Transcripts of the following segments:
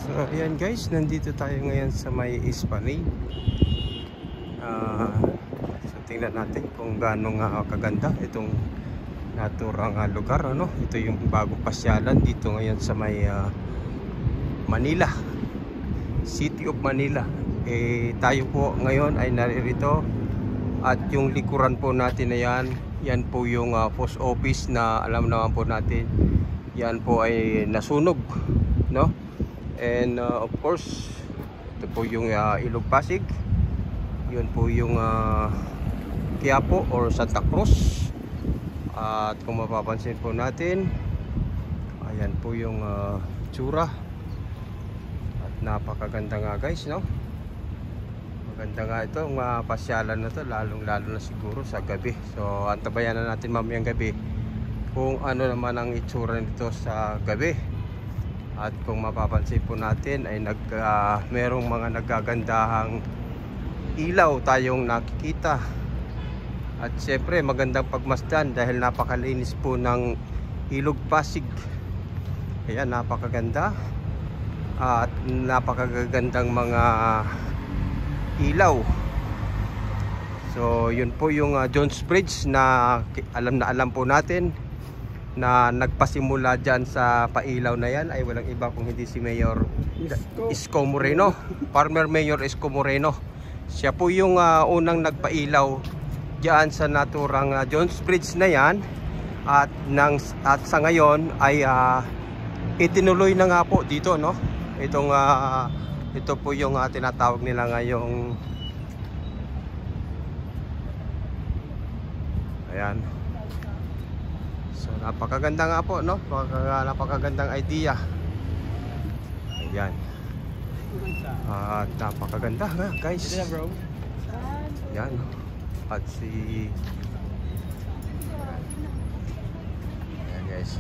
So ayan guys, nandito tayo ngayon sa may Esplanade. So tingnan natin kung gaano kaganda itong naturang lugar, ano? Ito yung bago pasyalan dito ngayon sa may Manila, City of Manila. Tayo po ngayon ay naririto at yung likuran po natin na yan po yung post office na alam naman po natin yan po ay nasunog, no? And of course ito po yung Ilog Pasig, yun po yung Quiapo or Santa Cruz. At kung mapapansin po natin, ayan po yung tsura at napakaganda nga guys, no? Maganda nga itong pasyalan na to, lalong lalo na siguro sa gabi. So antabayan na natin mamayang gabi kung ano naman ang itsura nito sa gabi. At kung mapapansin po natin ay merong mga nagagandahang ilaw tayong nakikita. At syempre magandang pagmasdan dahil napakalinis po ng Ilog Pasig. Ayan, napakaganda at napakagandang mga ilaw. So yun po yung Jones Bridge na alam po natin na nagpasimula dyan sa pailaw na yan ay walang iba kung hindi si Mayor Isko Moreno, Farmer Mayor Isko Moreno. Siya po yung unang nagpailaw dyan sa naturang Jones Bridge na yan. At sa ngayon ay itinuloy na nga po dito, no? Ito po yung tinatawag nila ngayong, ayan. So napakaganda nga po, no? Napakagandang idea. Ayan. At napakaganda nga guys. Ayan. At ayan guys.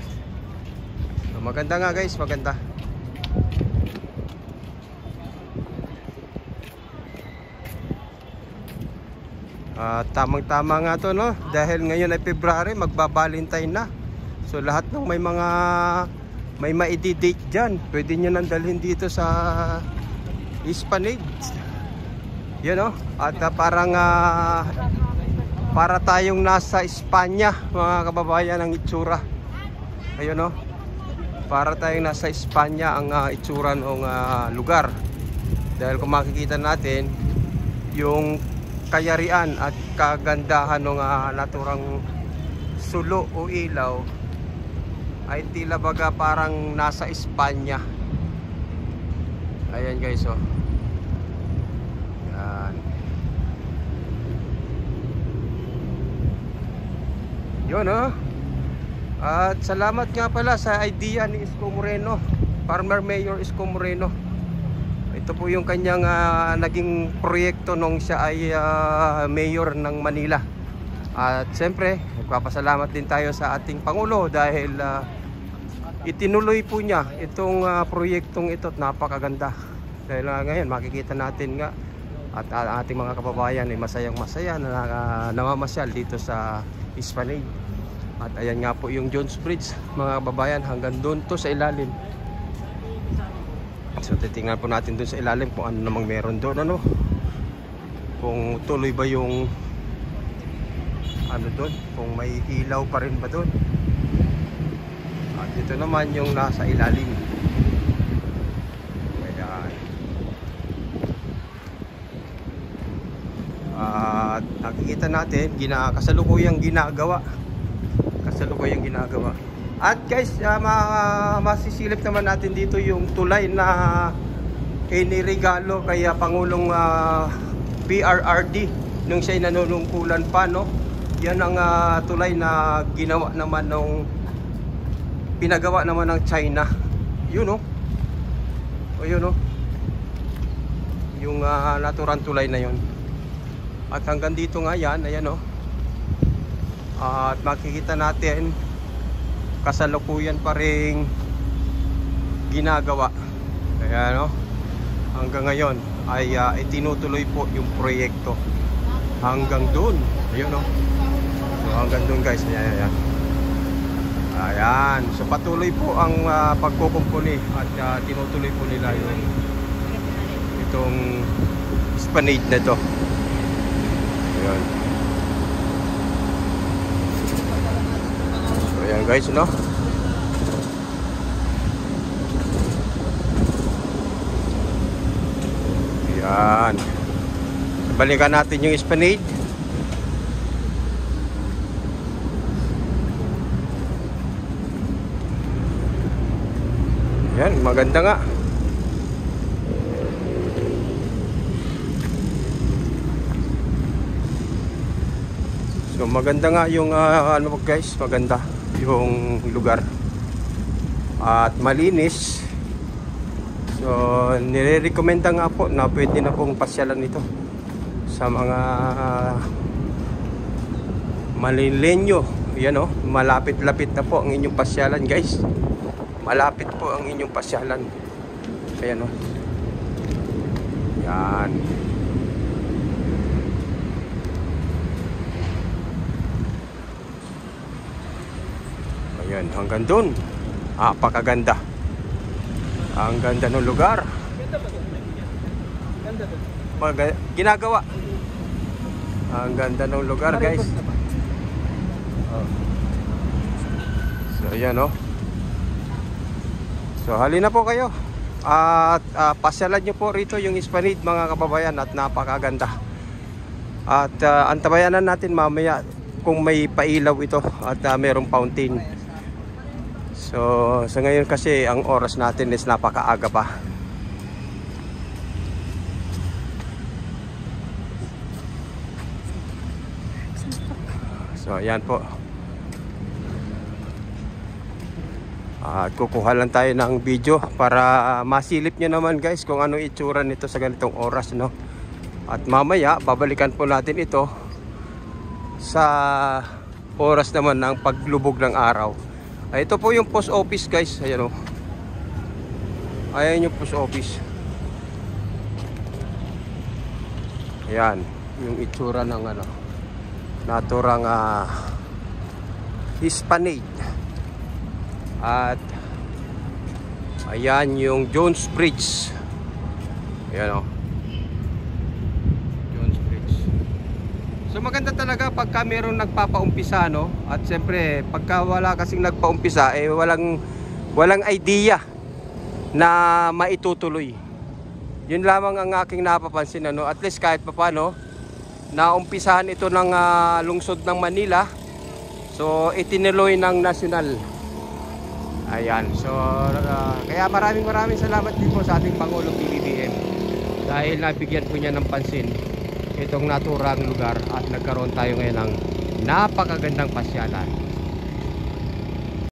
So, maganda nga guys, maganda. Tamang-tama nga to, no? Dahil ngayon ay February, magbabalintine na. So lahat ng may ma-edit dyan, pwede nyo nang dalhin dito sa Esplanade. Yun, no? At parang para tayong nasa Espanya, mga kababayan, ang itsura. Ayun, no? Para tayong nasa Espanya ang itsura ng lugar. Dahil kung makikita natin yung kayarian at kagandahan ng naturang sulo o ilaw ay tila baga parang nasa Espanya. Ayan guys, oh. Yan. Yun, oh. At salamat nga pala sa idea ni Isko Moreno, Farmer Mayor Isko Moreno. Ito po yung kanyang naging proyekto nung siya ay mayor ng Manila. At siyempre, nagpapasalamat din tayo sa ating Pangulo dahil itinuloy po niya itong proyektong ito at napakaganda. Dahil ngayon makikita natin nga at ating mga kababayan ay masayang masaya na namamasyal dito sa Esplanade. At ayan nga po yung Jones Bridge, mga kababayan, hanggang doon to sa ilalim. So titingnan po natin doon sa ilalim kung ano namang meron doon, ano, kung tuloy ba yung ano doon, kung may ilaw pa rin ba doon. At ito naman yung nasa ilalim. Ayan. At nakikita natin kasalukuyang ginagawa. At guys, masisilip naman natin dito yung tulay na iniregalo kay Pangulong PRRD nung siya'y nanunungkulan pa, no? Yan ang tulay na ginawa naman pinagawa naman ng China. Yun, no? O yun, no? Yung naturang tulay na yun. At hanggang dito nga yan, ayan, no? At makikita natin kasalukuyan pa ring ginagawa. Kaya, no? Hanggang ngayon ay itinutuloy po yung proyekto hanggang doon. Ayun, no? So hanggang doon guys. Ayan. Ayan, so patuloy po ang pagkukumpuni at tinutuloy po nila yung itong esplanade na ito. Ayan. So ayan guys, no? Ayan. So, balikan natin yung esplanade. Yan, maganda nga. So maganda nga yung ano guys, maganda yung lugar. At malinis. So nire-recommenda nga po na pwede na pong pasyalan ito sa mga Manileño. Yan oh, malapit-lapit na po ang inyong pasyalan guys. Malapit po ang inyong pasyalan. Ayan o. Yan. Ayan, hanggang dun. Apakaganda. Ang ganda ng lugar. Ginagawa. Ang ganda ng lugar guys. So ayan o. So halina po kayo at pasyalan nyo po rito yung esplanade mga kababayan at napakaganda. At antabayanan natin mamaya kung may pailaw ito at mayroong fountain. So sa ngayon kasi ang oras natin is napakaaga pa. So ayan po. At kukuha lang tayo ng video para masilip nyo naman guys kung ano itsura nito sa ganitong oras, no? At mamaya babalikan po natin ito sa oras naman ng paglubog ng araw. Ito po yung post office guys. Ayan o. Ayan yung post office. Ayan yung itsura ng ano, naturang esplanade. At ayan yung Jones Bridge. Ayan o, Jones Bridge. So maganda talaga pagka mayroong nagpapaumpisa, no? At siyempre pagka wala kasing nagpaumpisa, eh walang idea na maitutuloy. Yun lamang ang aking napapansin, ano? At least kahit paano naumpisahan ito ng lungsod ng Manila. So itinuloy ng nasyonal. Ayan, so kaya maraming salamat din po sa ating Pangulong PBBM dahil nabigyan po niya ng pansin itong naturang lugar at nagkaroon tayo ngayon ng napakagandang pasyalan.